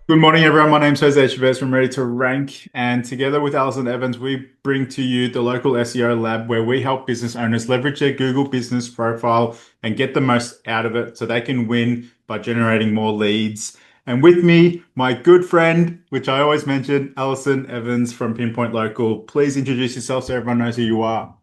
Good morning, everyone. My name's Jose Chavez from Ready to Rank, and together with Alison Evans, we bring to you the Local SEO Lab, where we help business owners leverage their Google business profile and get the most out of it so they can win by generating more leads. And with me, my good friend, which I always mention, Alison Evans from Pinpoint Local. Please introduce yourself so everyone knows who you are.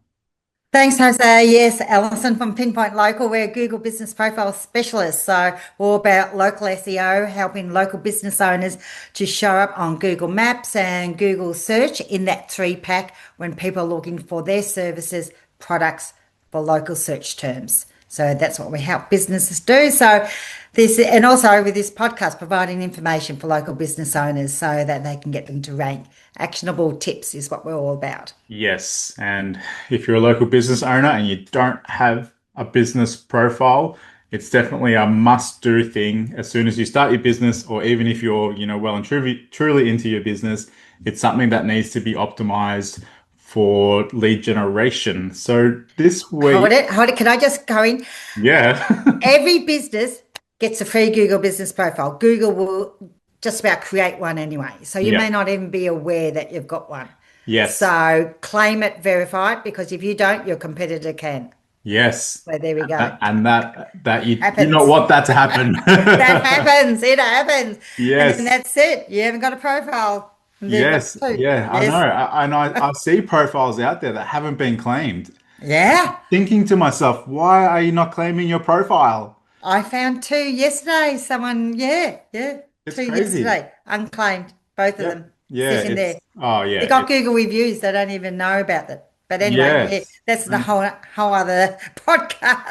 Thanks, Jose. Yes, Alison from Pinpoint Local. We're Google Business Profile Specialists. So we're all about local SEO, helping local business owners to show up on Google Maps and Google Search in that three pack when people are looking for their services, products for local search terms. So that's what we help businesses do. So this, and also with this podcast, providing information for local business owners so that they can get them to rank. Actionable tips is what we're all about. Yes, and if you're a local business owner and you don't have a business profile, it's definitely a must-do thing as soon as you start your business, or even if you're, well and truly into your business, it's something that needs to be optimized for lead generation. So this Hold week, it, hold it. Can I just go in? yeah, Every business gets a free Google business profile. Google will just about create one anyway. So you yeah, may not even be aware that you've got one. yes, So claim it, verify it, because if you don't, your competitor can. yes, So there we go. and that you do not Happens. want that to happen. That happens. It happens. And then Yes. that's it. You haven't got a profile. They've got Yes, two. yeah, I know. Yes. I see profiles out there that haven't been claimed. Yeah. Thinking to myself, why are you not claiming your profile? I found two yesterday. Someone, yeah, It's two crazy. yesterday, unclaimed, both of Yep. them Yeah, sitting there. oh They yeah, got Google reviews. They don't even know about it. But anyway, yeah, yes. that's the And whole other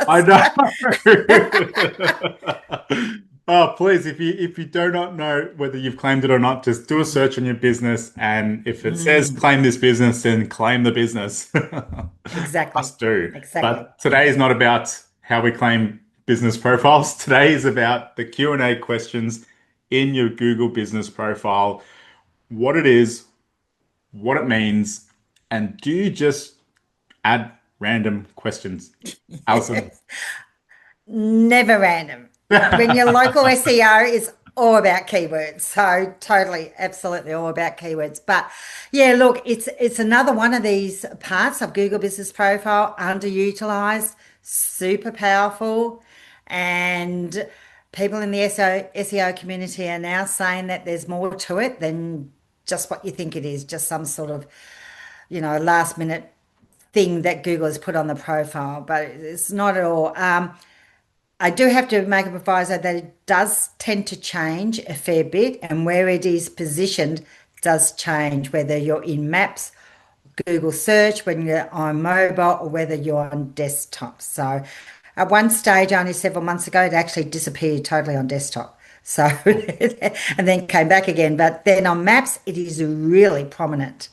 I podcast. know. Oh, please, if you do not know whether you've claimed it or not, just do a search on your business, and if it says Mm, claim this business, then claim the business. exactly, Must do. exactly. But today is not about how we claim business profiles. Today is about the Q&A questions in your Google business profile, what it is, what it means, and do you just add random questions? Alison. Never random. When your local SEO is all about keywords. So totally, absolutely all about keywords. But yeah, look, it's another one of these parts of Google Business Profile, underutilized, super powerful, and people in the SEO community are now saying that there's more to it than just what you think it is, just some sort of, last minute thing that Google has put on the profile, but it's not at all. I do have to make a proviso that it does tend to change a fair bit, and where it is positioned does change, whether you're in Maps, Google Search, when you're on mobile, or whether you're on desktop. So, at one stage, only several months ago, it actually disappeared totally on desktop. So, and then came back again. But then on Maps, it is really prominent.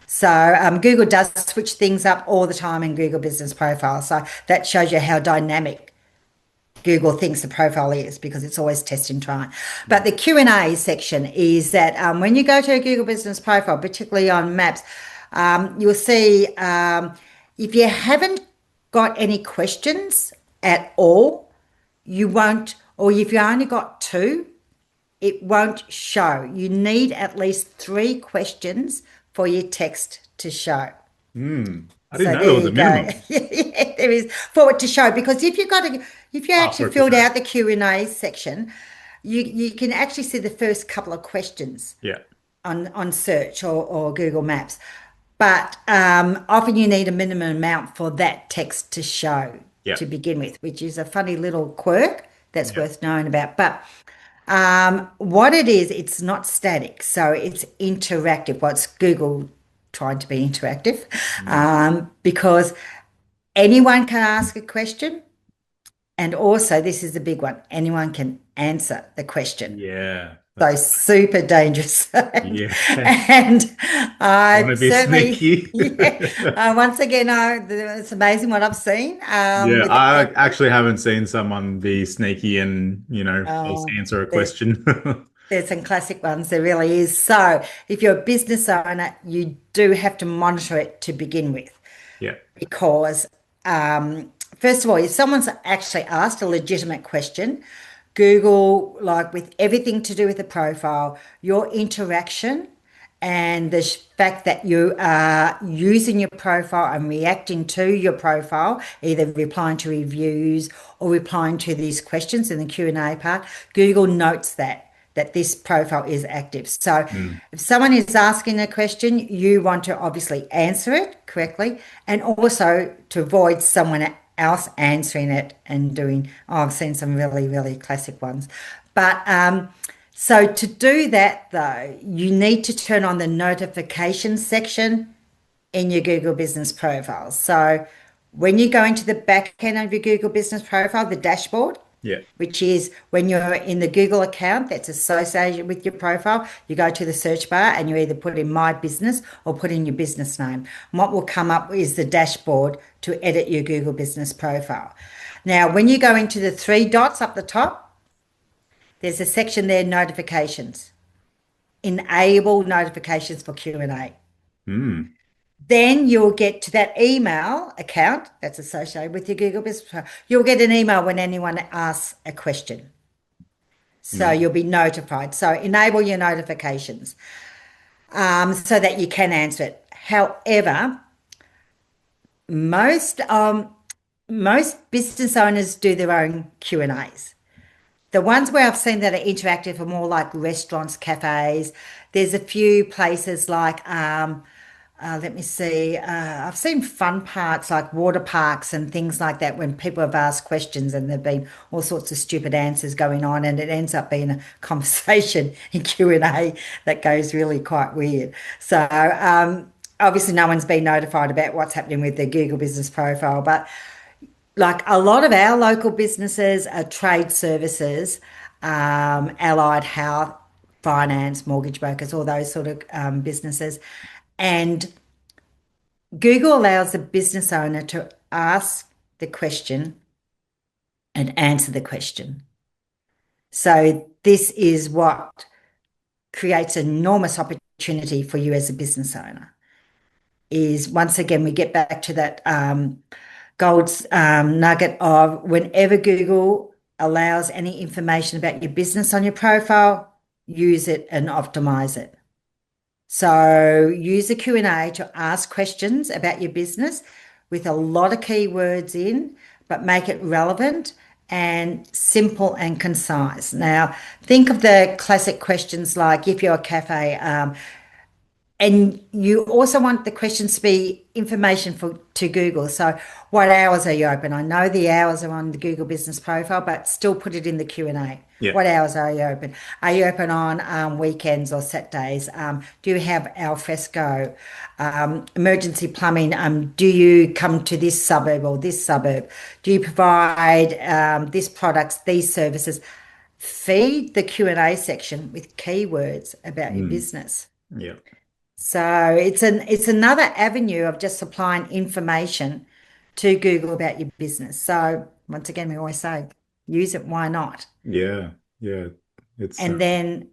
So Google does switch things up all the time in Google Business Profile. So that shows you how dynamic Google thinks the profile is, because it's always test and try. But the Q&A section is that when you go to a Google Business Profile, particularly on Maps, you'll see if you haven't got any questions at all, you won't, or if you only got two, it won't show. You need at least three questions for your text to show. I didn't So know there there was you a go. minimum. Yeah, there is for it to show, because if you Ah, actually for it to filled show. out the Q&A section, you can actually see the first couple of questions Yeah. on search or Google Maps. But often you need a minimum amount for that text to show Yeah. to begin with, which is a funny little quirk that's Yeah. worth knowing about. But what it is, it's not static, so it's interactive. What's Google trying to be interactive? Mm. Because anyone can ask a question, and also this is the big one: anyone can answer the question. Yeah. So That's super dangerous. and, yeah. and Want I to be certainly, sneaky? yeah, once again, it's amazing what I've seen Yeah, with I actually haven't seen someone be sneaky and, false oh, answer a there's question. there's some classic ones. There really is. So if you're a business owner, you do have to monitor it to begin with, Yeah. because first of all, if someone's actually asked a legitimate question, Google, like with everything to do with the profile, your interaction and the fact that you are using your profile and reacting to your profile, either replying to reviews or replying to these questions in the Q&A part, Google notes that this profile is active. So Mm. if someone is asking a question, you want to obviously answer it correctly and also to avoid someone else answering it and doing, oh, I've seen some really, really classic ones. But so to do that though, you need to turn on the notification section in your Google Business Profile. So when you go into the back end of your Google Business Profile, the dashboard, Yeah. which is when you're in the Google account that's associated with your profile, you go to the search bar and you either put in My Business or put in your business name. And what will come up is the dashboard to edit your Google Business Profile. Now, when you go into the three dots up the top, there's a section there, notifications. Enable notifications for Q&A. Mm. Then you'll get to that email account that's associated with your Google Business Profile. You'll get an email when anyone asks a question. So Mm. you'll be notified. So enable your notifications so that you can answer it. However, most business owners do their own Q&As. The ones where I've seen that are interactive are more like restaurants, cafes. There's a few places like, let me see, I've seen fun parks like water parks and things like that when people have asked questions and there've been all sorts of stupid answers going on and it ends up being a conversation in Q&A that goes really quite weird. So obviously no one's been notified about what's happening with their Google Business Profile, but like a lot of our local businesses are trade services, allied health, finance, mortgage brokers, all those sort of businesses. And Google allows the business owner to ask the question and answer the question. So this is what creates enormous opportunity for you as a business owner. Is once again, we get back to that gold nugget of whenever Google allows any information about your business on your profile, use it and optimize it. So use the Q&A to ask questions about your business with a lot of keywords in, but make it relevant and simple and concise. Now, think of the classic questions like if you're a cafe, and you also want the questions to be information to Google. So what hours are you open? I know the hours are on the Google Business Profile, but still put it in the Q&A. Yeah. What hours are you open? Are you open on weekends or Saturdays? Do you have al fresco? Emergency plumbing? Do you come to this suburb or this suburb? Do you provide this products, these services? Feed the Q&A section with keywords about your Mm. business. Yeah. So it's another avenue of just supplying information to Google about your business. So once again, we always say, use it, why not? Yeah. Yeah. It's And then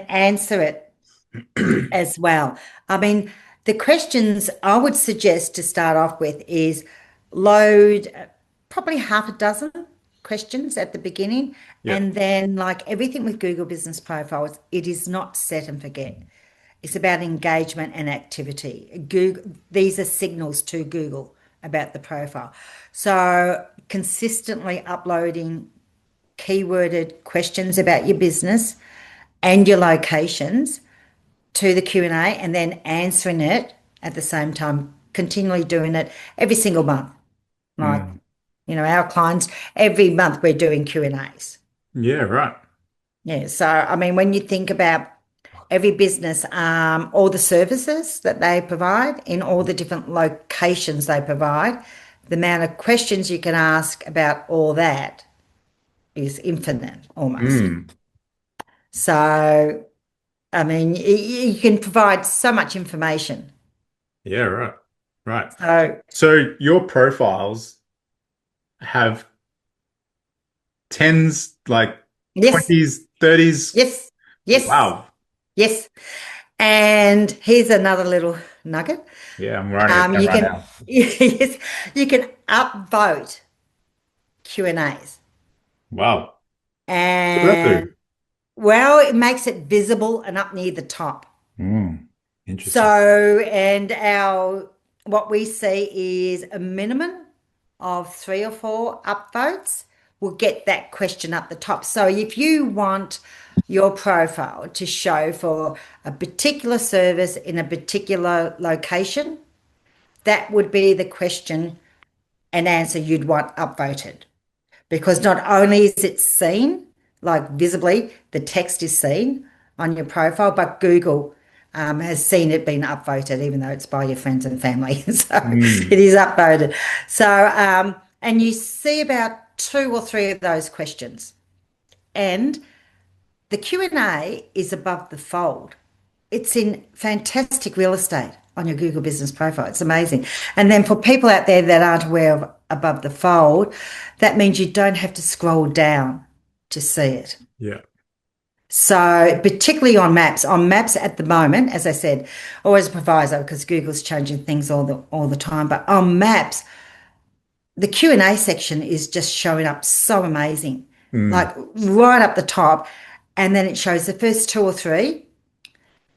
answer it as well. I mean, the questions I would suggest to start off with is load probably half a dozen questions at the beginning, yeah. and then like everything with Google Business Profiles, it is not set and forget. It's about engagement and activity. Google, these are signals to Google about the profile. So consistently uploading keyworded questions about your business and your locations to the Q&A and then answering it at the same time, continually doing it every single month. Like, Mm. our clients, every month we're doing Q&As. Yeah, right. Yeah. So, I mean, when you think about every business, all the services that they provide in all the different locations they provide, the amount of questions you can ask about all that is infinite almost. Mm. So, I mean, you can provide so much information. Yeah, right. Right. So, So your profiles have tens, like yes, 20s, 30s. yes, yes, Wow. yes. And here's another little nugget. Yeah, I'm writing it down You right can, now. yes, you can upvote Q&As. Wow. What does that And do? well, it makes it visible and up near the top. Mm, interesting. So, and our what we see is a minimum of 3 or 4 upvotes will get that question up the top. So, if you want your profile to show for a particular service in a particular location, that would be the question and answer you'd want upvoted. Because not only is it seen, like visibly, the text is seen on your profile, but Google has seen it being upvoted, even though it's by your friends and family. So it Mm, is upvoted. So, and you see about 2 or 3 of those questions. And the Q&A is above the fold. It's in fantastic real estate on your Google business profile. It's amazing. And then for people out there that aren't aware of above the fold, that means you don't have to scroll down to see it. yeah. So particularly on maps at the moment, as I said, always a proviso because Google's changing things all the time. But on maps, the Q&A section is just showing up so amazing, Mm, like right up the top. And then it shows the first 2 or 3,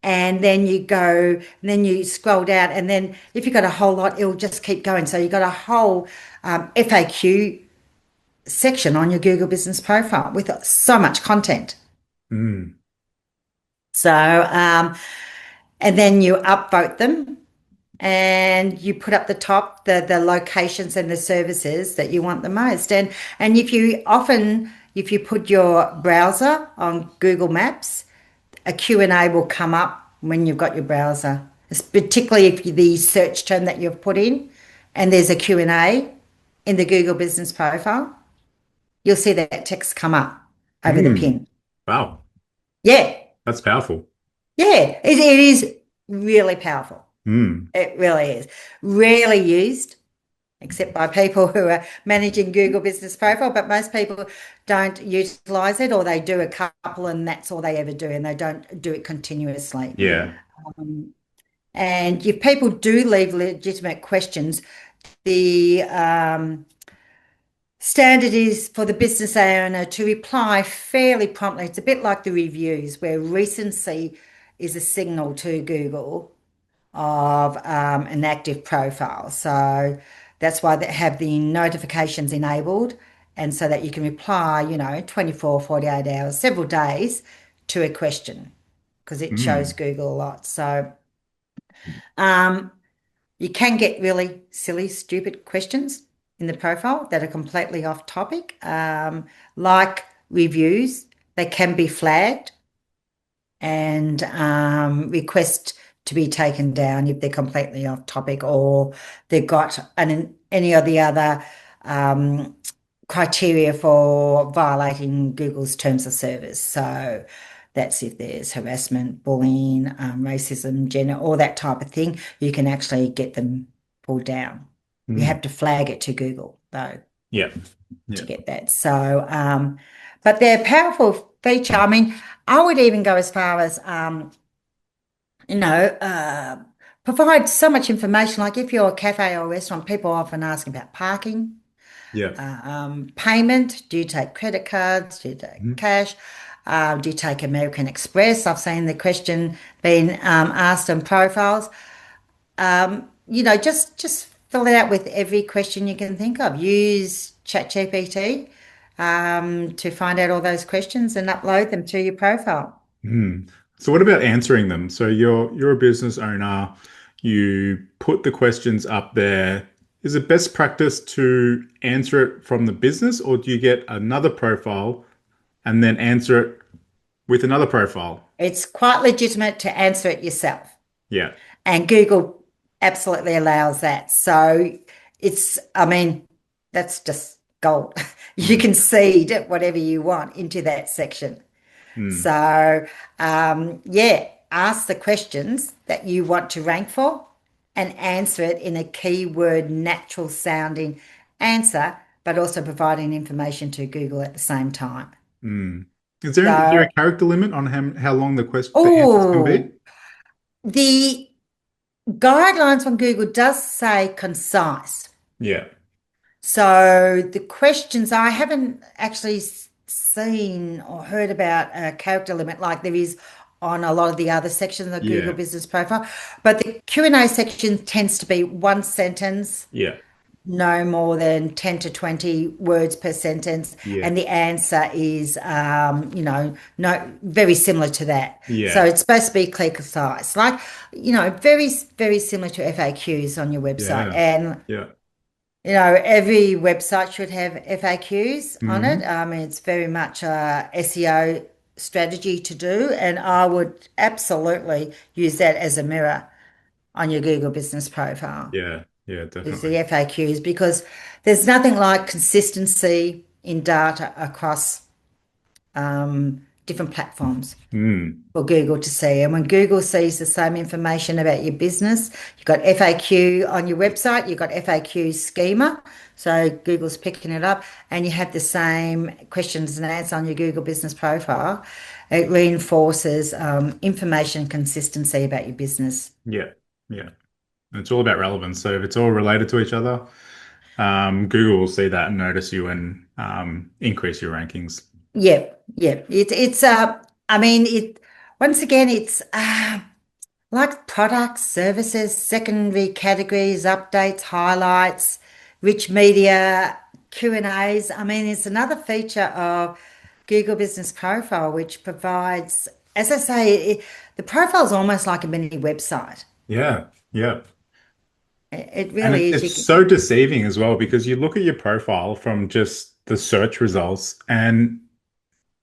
and then you go, and then you scroll down, and then if you've got a whole lot, it'll just keep going. So you've got a whole FAQ section on your Google business profile with so much content. mm, So, and then you upvote them and you put up the top the locations and the services that you want the most. And if you put your browser on Google Maps, a Q&A will come up when you've got your browser. It's particularly if the search term that you've put in and there's a Q&A in the Google business profile, you'll see that text come up over the mm. pin. Wow, Yeah, that's powerful. yeah, it is really powerful. Mm, It really is. Rarely used, except by people who are managing Google Business Profile, but most people don't utilize it or they do a couple and that's all they ever do and they don't do it continuously. yeah. And if people do leave legitimate questions, the standard is for the business owner to reply fairly promptly. It's a bit like the reviews, where recency is a signal to Google of an active profile. So that's why they have the notifications enabled, and so that you can reply, 24, 48 hours, several days to a question because it shows Mm, Google a lot. So um, you can get really silly, stupid questions in the profile that are completely off topic, like reviews. They can be flagged and request to be taken down if they're completely off topic or they've got any of the other um, criteria for violating Google's terms of service. So that's if there's harassment, bullying, racism, gender, all that type of thing, you can actually get them pulled down. You mm. have to flag it to Google, though, Yeah, to yeah. get that. So, but they're a powerful feature. I mean, I would even go as far as, you know, uh, provide so much information. Like if you're a cafe or a restaurant, people often ask about parking, Yeah. payment. Do you take credit cards? Do you take Mhm. cash? Do you take American Express? I've seen the question being asked on profiles. Just fill it out with every question you can think of. Use ChatGPT to find out all those questions and upload them to your profile. Mm. So what about answering them? So you're a business owner, you put the questions up there. Is it best practice to answer it from the business, or do you get another profile and then answer it with another profile? It's quite legitimate to answer it yourself, Yeah. and Google absolutely allows that. So I mean, that's just gold. You Mm. can seed whatever you want into that section. Mm. So, yeah, ask the questions that you want to rank for and answer it in a keyword natural sounding answer, but also providing information to Google at the same time. Mm. Is there So, a character limit on how long the answers can be? oh, the guidelines on Google does say concise. Yeah. So the questions, I haven't actually seen or heard about a character limit like there is on a lot of the other sections of the Google Yeah. Business Profile. But the Q&A section tends to be one sentence, Yeah. no more than 10 to 20 words per sentence. Yeah. And the answer is, no, very similar to that. So Yeah. it's supposed to be clear, concise, like, very, very similar to FAQs on your website. Yeah. And Yeah. every website should have FAQs on it. Hmm. It's very much a SEO strategy to do, and I would absolutely use that as a mirror on your Google Business Profile, Yeah. Yeah. is the Definitely. FAQs, because there's nothing like consistency in data across different platforms Mm. for Google to see. And when Google sees the same information about your business, you've got FAQ on your website, you've got FAQ schema. So Google's picking it up, and you have the same questions and answers on your Google Business Profile. It reinforces information consistency about your business. Yeah. Yeah. And it's all about relevance. So if it's all related to each other, Google will see that and notice you and increase your rankings. Yep, yep. I mean, once again, it's like products, services, secondary categories, updates, highlights, rich media, Q&As. I mean, it's another feature of Google Business Profile, which provides, as I say, the profile is almost like a mini website. Yeah. Yeah. It And really is. it's so deceiving as well because you look at your profile from just the search results and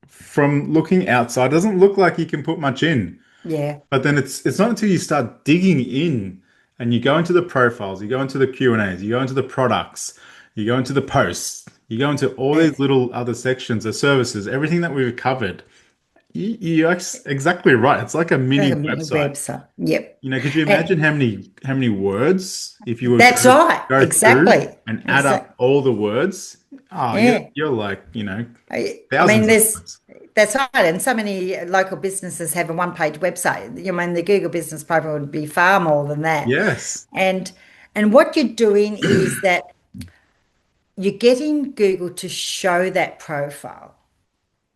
from looking outside, it doesn't look like you can put much in. Yeah, But then it's not until you start digging in and you go into the profiles, you go into the Q&As, you go into the products, you go into the posts, you go into all these it's little other sections, the services, everything that we've covered. You're exactly right. It's like a like mini a mini website. website. Yep. Could you And imagine how many words if you would that's right. go through Exactly. and add Exactly. up all the words? Oh, Yeah. you're like, I mean, thousands of words. that's right. And so many local businesses have a one-page website. I mean, the Google Business Profile would be far more than that. Yes. And and what you're doing is that you're getting Google to show that profile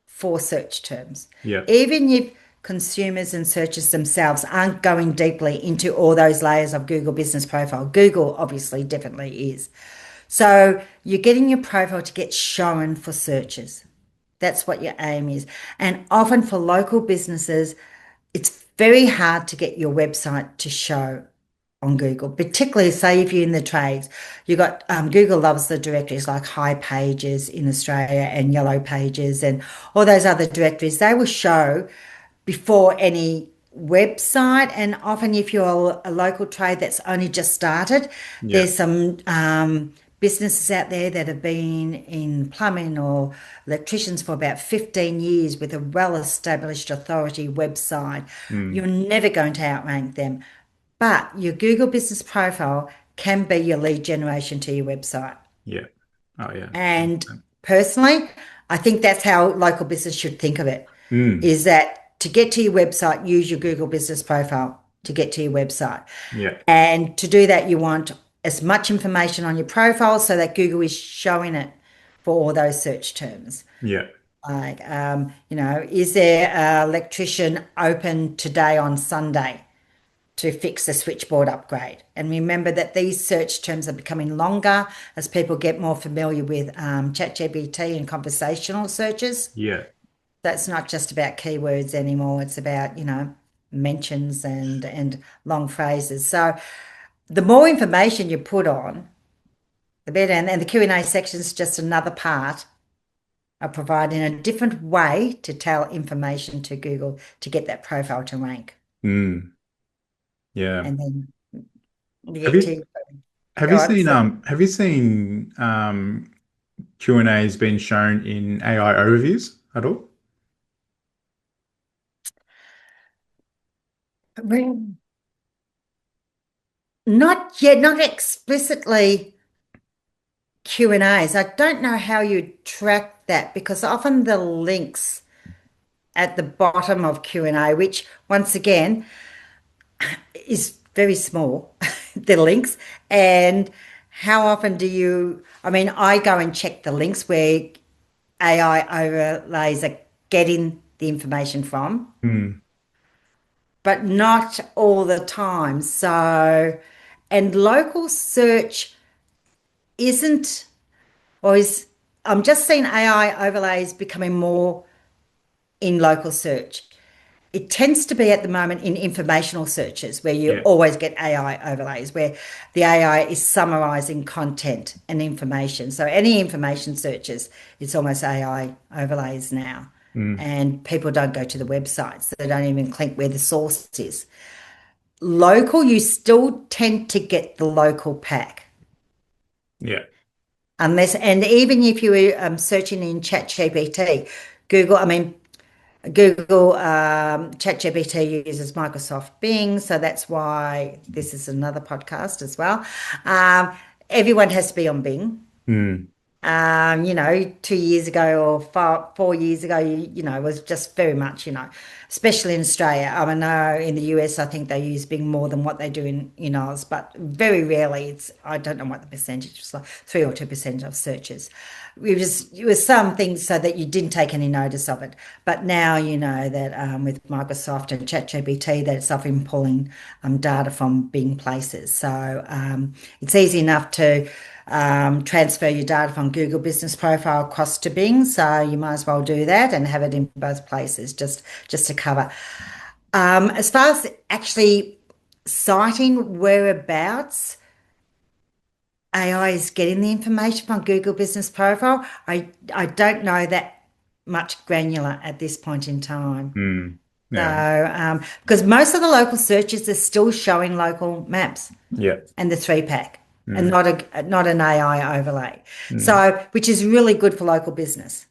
for search terms. Yeah. Even if consumers and searchers themselves aren't going deeply into all those layers of Google Business Profile, Google obviously definitely is. So you're getting your profile to get shown for searchers. That's what your aim is. And often for local businesses, it's very hard to get your website to show on Google, particularly say if you're in the trades. You got Google loves the directories like High Pages in Australia and Yellow Pages and all those other directories. They will show before any website. And often, if you're a local trade that's only just started, Yeah. there's some businesses out there that have been in plumbing or electricians for about 15 years with a well-established authority website. You're Mm. never going to outrank them. But your Google Business Profile can be your lead generation to your website. Yeah. Oh, yeah. And personally, I think that's how local business should think of it, Mm. is that to get to your website, use your Google Business Profile to get to your website. Yeah. And to do that, you want as much information on your profile so that Google is showing it for all those search terms. Yeah. Like, is there an electrician open today on Sunday to fix the switchboard upgrade? And remember that these search terms are becoming longer as people get more familiar with ChatGPT and conversational searches. Yeah. That's not just about keywords anymore. It's about, mentions and long phrases. So the more information you put on, the better. And the Q&A section is just another part of providing a different way to tell information to Google to get that profile to rank. Mm. Yeah. And then you Have get you to have go you on. seen So, Q&As being shown in AI overviews at all? well, not yet, not explicitly Q&As. I don't know how you track that because often the links at the bottom of Q&A, which once again is very small, the links. And how often do you, I mean, I go and check the links where AI overlays are getting the information from, Mm. but not all the time. So, and local search isn't, or is, I'm just seeing AI overlays becoming more in local search. It tends to be at the moment in informational searches where you Yeah. always get AI overlays, where the AI is summarizing content and information. So any information searches, it's almost AI overlays now. Mm. And people don't go to the websites, they don't even click where the source is. Local, you still tend to get the local pack. Yeah. Unless, and even if you were searching in ChatGPT, Google, I mean, Google ChatGPT uses Microsoft Bing, so that's why this is another podcast as well. Um, Everyone has to be on Bing. Mm. 2 years ago or 4 years ago, it was just very much, especially in Australia. I know in the US, I think they use Bing more than what they do in Oz, but very rarely I don't know what the percentage was, like 3 or 2% of searches. It was some things so that you didn't take any notice of it. But now you know that with Microsoft and ChatGPT, that it's often pulling data from Bing places. So it's easy enough to transfer your data from Google Business Profile across to Bing. So you might as well do that and have it in both places just to cover. As far as actually citing whereabouts AI is getting the information from Google Business Profile, I don't know that much granular at this point in time. Mm. Yeah. So, because most of the local searches are still showing local maps Yeah. and the three pack and Mm. not an AI overlay. Mm. So, which is really good for local business.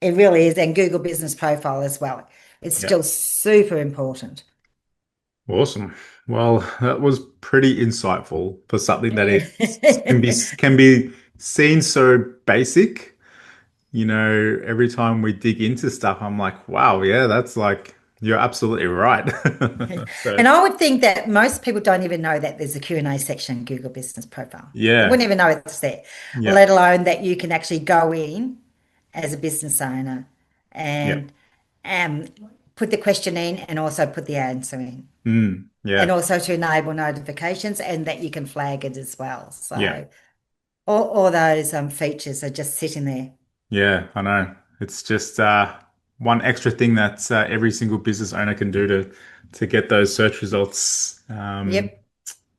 It really is, and Google Business Profile as well. It's Yeah. still super important. Awesome. Well, that was pretty insightful for something that can be seen so basic. Every time we dig into stuff, I'm like, wow, yeah, that's like you're absolutely right. So, And I would think that most people don't even know that there's a Q&A section in Google Business Profile. They yeah. wouldn't even know it's there, Yeah. let alone that you can actually go in as a business owner Yeah. and um, put the question in and also put the answer in. And Yeah. also to enable notifications and that you can flag it as well. Yeah. So all those features are just sitting there. Yeah, I know. It's just one extra thing that every single business owner can do to get those search results. Yep.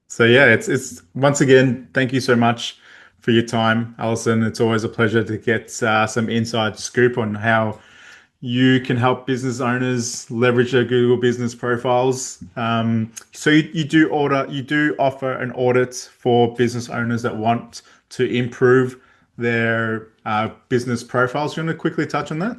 So yeah, it's once again, thank you so much for your time, Alison. It's always a pleasure to get some inside scoop on how you can help business owners leverage their Google business profiles. So you do offer an audit for business owners that want to improve their business profiles. Do you want to quickly touch on that?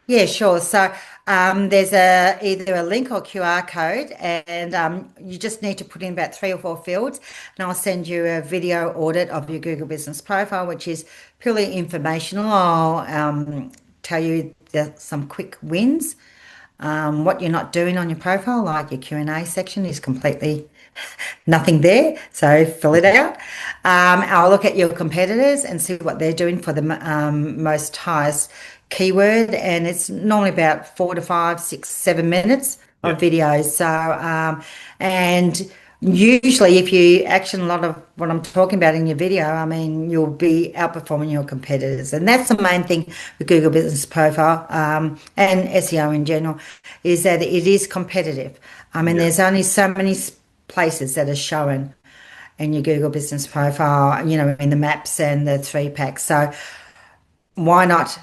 Yeah, sure. So there's either a link or QR code, and you just need to put in about 3 or 4 fields, and I'll send you a video audit of your Google Business Profile, which is purely informational. I'll tell you some quick wins. What you're not doing on your profile, like your Q&A section, is completely nothing there. So fill it out. I'll look at your competitors and see what they're doing for the most highest keyword. And it's normally about 4 to 5, 6, 7 minutes Yeah. of videos. So, and usually if you action a lot of what I'm talking about in your video, I mean, you'll be outperforming your competitors. And that's the main thing with Google Business Profile and SEO in general, is that it is competitive. I mean, Yeah. there's only so many places that are shown in your Google Business Profile, in the maps and the three packs. So why not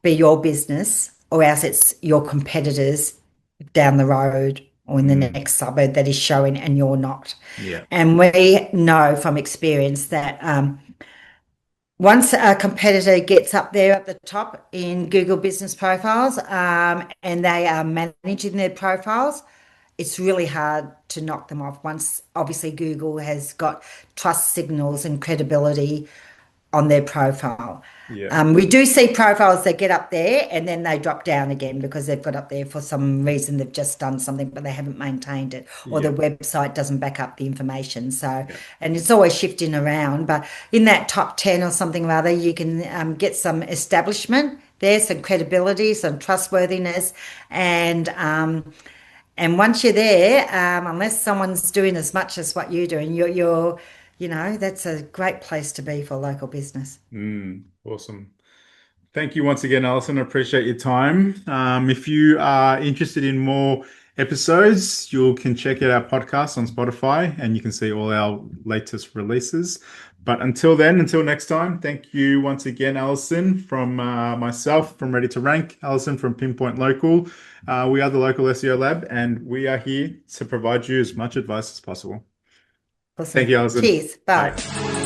be your business, or else it's your competitors down the road or in the Mm. next suburb that is showing and you're not. Yeah. And we know from experience that once a competitor gets up there at the top in Google Business Profiles and they are managing their profiles, it's really hard to knock them off once obviously Google has got trust signals and credibility on their profile. Yeah. We do see profiles that get up there and then they drop down again because they've got up there for some reason. They've just done something, but they haven't maintained it, or Yeah. the website doesn't back up the information. So, Yeah. and it's always shifting around. But in that top 10 or something or other, you can get some establishment there, some credibility, some trustworthiness, and once you're there, unless someone's doing as much as what you're doing, that's a great place to be for local business. Awesome. Thank you once again, Alison. I appreciate your time. If you are interested in more episodes, you can check out our podcast on Spotify and you can see all our latest releases. But until then, until next time, thank you once again, Alison, from myself from Ready to Rank, Alison from Pinpoint Local. We are the Local SEO Lab and we are here to provide you as much advice as possible. Thank Awesome. you, Alison. Cheers. Bye. Bye.